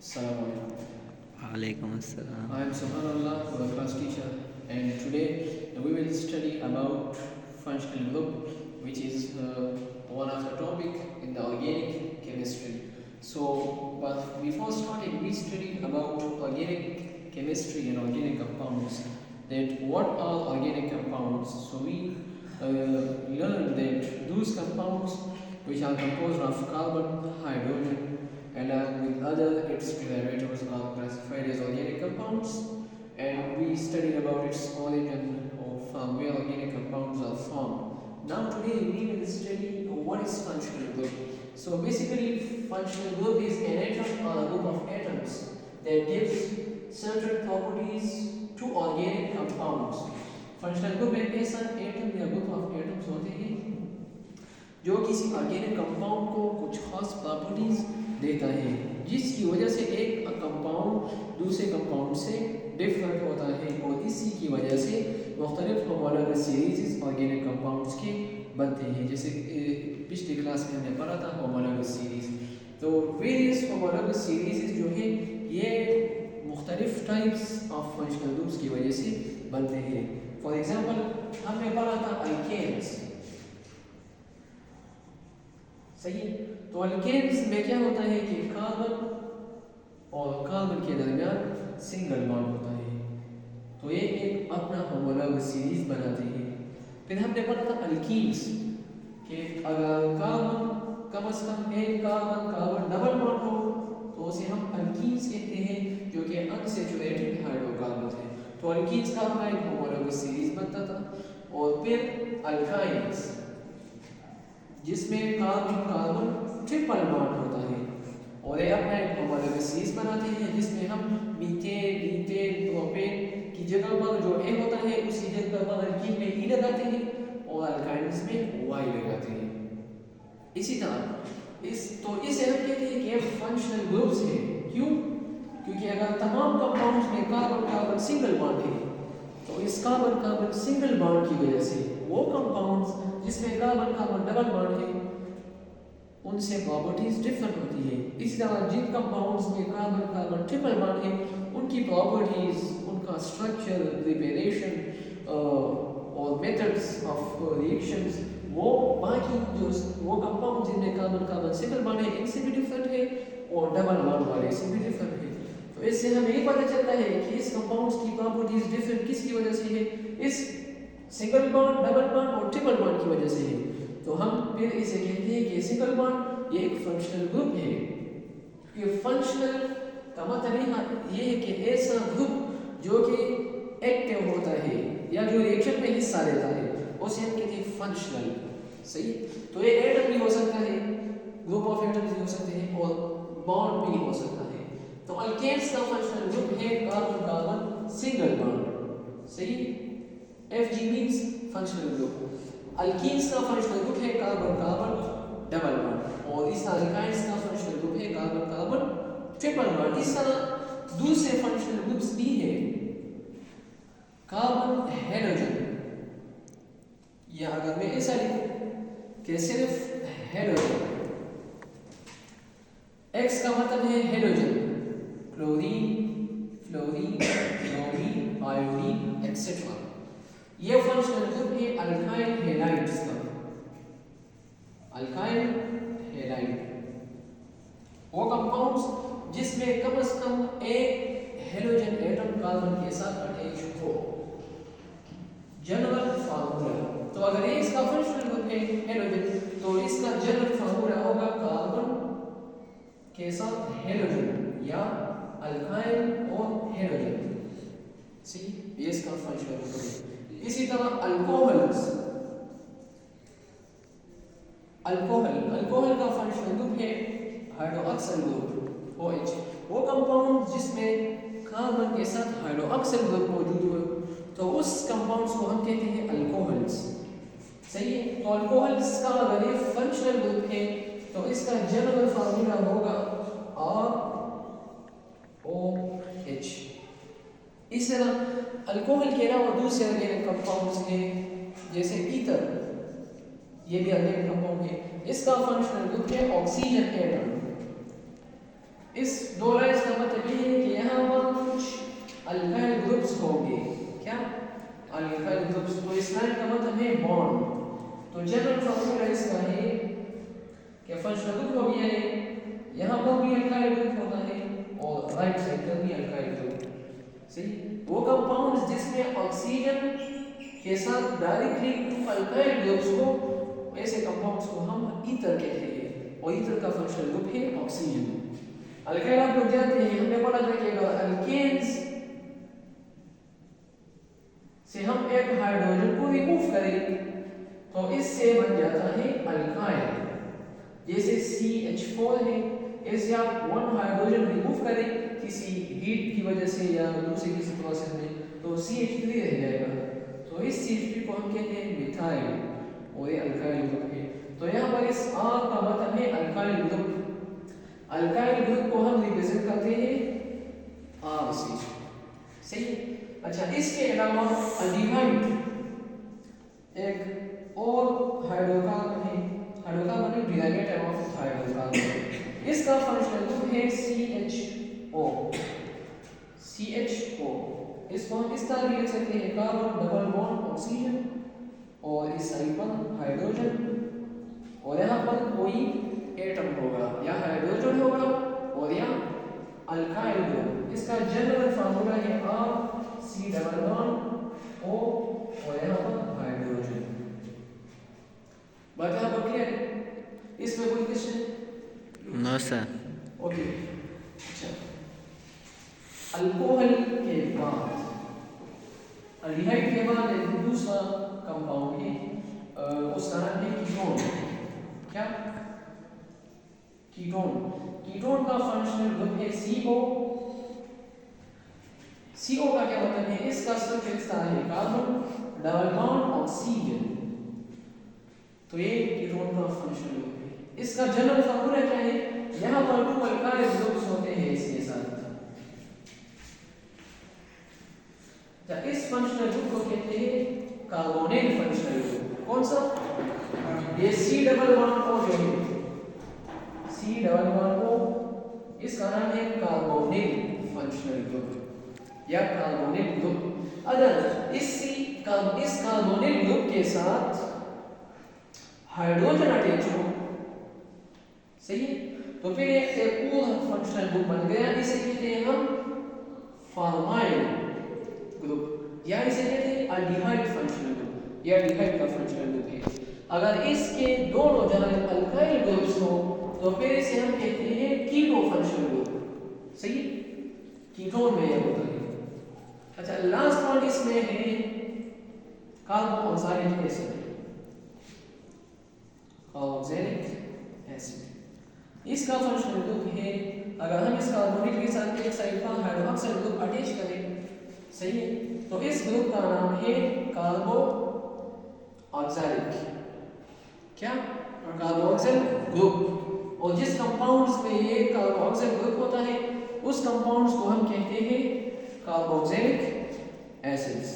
Assalamu alaikum. Alaikum assalam. I am Subhanallah, your class teacher, and today we will study about functional group, which is one of the topic in the organic chemistry. So, but before starting, we studied about organic chemistry and organic compounds. That what are organic compounds? So we learned that those compounds which are composed of carbon, hydrogen, and with other its derivatives are classified as organic compounds, and we studied about its origin of where organic compounds are formed. Now today we will study what is functional group. So basically functional group is an atom or a group of atoms that gives certain properties to organic compounds. Functional group एक ऐसा atom या group of atoms होते हैं जो किसी organic compound को कुछ खास प्रॉपर्टीज देता है, जिसकी वजह से एक कंपाउंड दूसरे कंपाउंड से डिफरेंट होता है, और इसी की वजह से मुख्तलिफ होमोलॉगस सीरीज ऑर्गेनिक कंपाउंड्स के बनते हैं। जैसे पिछली क्लास में हमने पढ़ा था होमोलॉगस सीरीज। तो वेरियस होमोलॉगस सीरीज जो है ये मुख्तलिफ टाइप्स ऑफ फंक्शनल ग्रुप्स की वजह से बनते हैं। फॉर एग्जाम्पल हमने पढ़ा था अल्केन्स, सही। तो अल्केन्स में क्या होता है कि कार्बन और कार्बन के दरमियान सिंगल बॉन्ड होता है, तो ये एक अपना होमोलॉगस सीरीज बनाते हैं। फिर हमने पढ़ा था अल्कीन्स कि अगर कार्बन कम से कम एक कार्बन कार्बन डबल बॉन्ड हो तो उसे हम अल्कीन्स कहते हैं, जो कि अनसैचुरेटेड हाइड्रोकार्बन है। तो अल्कीन्स का अपना एक होमोलॉगस सीरीज बनता था। और फिर अल्काइन्स जिसमें कार्बन कार्बन ट्रिपल बॉन्ड होता है, और ये अपना एक होमोलॉगस सीरीज बनाते हैं जिसमें हम मीथेन ईथेन प्रोपेन की जगह पर जो ए होता है उसी जगह पर अल्कीन में ई लगाते हैं और अल्काइन्स में वाई लगाते हैं। इसी तरह इसे हम कहते हैं कि ये फंक्शनल ग्रुप्स हैं। क्यों? क्योंकि अगर तमाम कंपाउंड्स में कार्बन कार्बन सिंगल बॉन्ड है तो इस कार्बन कार्बन सिंगल बॉन्ड की वजह से वो कंपाउंड्स जिसमें कार्बन कार्बन डबल बॉन्ड है उनसे प्रॉपर्टीज डिफरेंट होती है। इसी तरह जिन कंपाउंड्स में कार्बन कार्बन ट्रिपल बॉन्ड है उनकी प्रॉपर्टीज, उनका स्ट्रक्चर, प्रिपरेशन और मेथड्स ऑफ रिएक्शंस वो बाकी जो वो कंपाउंड जिनमें कार्बन कार्बन सिंगल बॉन्ड है इनसे भी डिफरेंट है और डबल बॉन्ड वाले से भी डिफरेंट है। तो इससे हमें ये पता चलता है कि इस कंपाउंड्स की प्रॉपर्टीज डिफरेंट किसकी वजह से है, इस सिंगल बॉन्ड, डबल बॉन्ड और ट्रिपल बॉन्ड की वजह से है। तो हम फिर इसे कहते हैं कि सिंगल बॉन्ड ये एक फंक्शनल ग्रुप है। ये फंक्शनल का मतलब ये है कि ऐसा ग्रुप जो कि एक्टिव होता है या जो रिएक्शन में हिस्सा लेता है उसे हम कहते हैं फंक्शनल, सही। तो ये एटम भी हो सकता है, ग्रुप ऑफ एटम्स भी हो सकते हैं और बॉन्ड भी हो सकता है। तो अल्केन्स का फंक्शनल ग्रुप है कार्बन कार्बन सिंगल बॉन्ड, सही। Fg means functional group. Alkenes का फंक्शनल ग्रुप है कार्बन कार्बन डबल बॉन्ड, और इस अल्काइन्स का फंक्शनल ग्रुप है कार्बन कार्बन ट्रिपल बॉन्ड। इस तरह दूसरे फंक्शनल ग्रुप्स भी है। कार्बन हेलोजन, या अगर मैं ऐसा लिखूं कि सिर्फ हेलोजन, X का मतलब है halogen, chlorine, fluorine, bromine, iodine etcetera. ये फंक्शनल ग्रुप है अल्काइल हैलाइड्स का। अल्काइल हैलाइड वो कंपाउंड्स जिसमें कम से कम एक हेलोजन एटम कार्बन के साथ अटैच हो। जनरल फार्मूला, तो अगर ये इसका फंक्शनल ग्रुप है हेलोजन तो इसका जनरल फार्मूला होगा कार्बन के साथ हेलोजन या अल्काइल और हेलोजन, सी। ये इसका फंक्शनल ग्रुप है। इसी तरह अल्कोहल्स, अल्कोहल का फंक्शनल ग्रुप है हाइड्रोक्सिल ग्रुप OH। वो कंपाउंड जिसमें कार्बन के साथ हाइड्रोक्सिल ग्रुप मौजूद हो तो उस कंपाउंड्स को हम कहते हैं अल्कोहल्स, सही है। तो अल्कोहल्स का अगर ये फंक्शनल ग्रुप है तो इसका जनरल फार्मूला होगा ROH। इस तरह अल्कोहल के अलावा दूसरे ऑर्गेनिक कंपाउंड्स हैं जैसे ईथर, ये भी ऑर्गेनिक कंपाउंड है। इसका फंक्शनल ग्रुप है ऑक्सीजन एटम। इस दो लाइंस का अल्काइल ग्रुप्स होंगे। क्या? Alkyl groups. तो इस लाइन का मतलब है बॉन्ड। तो जनरल फार्मूला इसका है कि फंक्शनल ग्रुप हो गया है, यहाँ पर भी अल्काइल ग्रुप होता है और राइट साइड पर भी अल्काइल ग्रुप। सही? वो कंपाउंड्स जिसमें ऑक्सीजन के साथ डायरेक्टली टू अल्काइल ग्रुप्स को, ऐसे कंपाउंड्स को हम ईथर कहते हैं और ईथर का फंक्शनल ग्रुप है ऑक्सीजन। अल्काइल आप लोग जानते हैं, हमने बोला था कि अगर अल्केन्स से हम एक हाइड्रोजन को रिमूव करें तो इससे बन जाता है अल्काइल। जैसे CH4 है, ऐसे आप वन हाइड्रोजन रिमूव करें किसी हीट की वजह से या दूसरे किसी प्रोसेस में तो CH3 रह जाएगा। तो इस CH3 को हम कहते हैं मिथाइल और ये अल्काइल ग्रुप है। तो यहाँ पर इस R का मतलब है अल्काइल ग्रुप। अल्काइल ग्रुप को हम रिप्रेजेंट करते हैं R से। सही? अच्छा, इसके अलावा अल्डिहाइड एक और हाइड्रोकार्बन है, हाइड्रोकार्बन है डिराइवेटिव ऑफ हाइड्रोकार्बन। इसका फंक्शनल ग्रुप है CHO। CHO इसको हम इस तरह लिख सकते हैं, कार्बन डबल बॉन्ड ऑक्सीजन और इस साइड पर हाइड्रोजन और यहाँ पर कोई एटम होगा, या हाइड्रोजन होगा और या अल्काइल ग्रुप। इसका जनरल फार्मूला है RC डबल बॉन्ड O और यहाँ पर हाइड्रोजन। बात यहाँ पर क्लियर है? इसमें कोई क्वेश्चन? No sir. ओके। अच्छा, अल्कोहल के बाद अल्डिहाइड के बाद एक दूसरा कंपाउंड है, उसका नाम है कीटोन। क्या? कीटोन। कीटोन का फंक्शनल ग्रुप है CO। CO का क्या मतलब है? इसका स्ट्रक्चर इस तरह है, कार्बन डबल बॉन्ड ऑक्सीजन। तो ये कीटोन का फंक्शनल ग्रुप है। इसका जनरल फार्मूला क्या है? यहाँ पर टू अल्काइल ग्रुप्स होते हैं इसके साथ। इस फंक्शनल ग्रुप को कहते हैं कार्बोनिल फंक्शनल ग्रुप। कौन सा? ये C डबल बॉन्ड O जो है, C डबल बॉन्ड O, इसका नाम है कार्बोनिल फंक्शनल ग्रुप या कार्बोनिल ग्रुप। अगर इस कार्बोनिल ग्रुप के साथ हाइड्रोजन अटैच हो, सही है, तो फिर एक और फंक्शनल ग्रुप बन गया। इसे कहते हैं हम फॉर्माइल ग्रुप या इसे कहते हैं अल्डिहाइड फंक्शनल ग्रुप या अल्डिहाइड का फंक्शनल ग्रुप है। अगर इसके दोनों जगह अल्काइल ग्रुप्स हो तो फिर इसे हम कहते हैं कीटो फंक्शनल ग्रुप। सही? कीटोन में यह होता है। अच्छा, लास्ट पॉइंट इसमें है कार्बोक्सिलिक एसिड। कार्बोक्सिलिक एसिड इसका फंक्शनल ग्रुप है, अगर हम इस कार्बोनिल के साथ एक साइड पर हाइड्रोक्साइड ग्रुप अटैच करें, सही है, तो इस ग्रुप का नाम है कार्बो ऑक्सैलिक। क्या? Carboxyl group. और जिस कंपाउंड्स में ये कार्बोक्सिल ग्रुप होता है उस कंपाउंड्स को हम कहते हैं कार्बोक्सिलिक एसिड्स।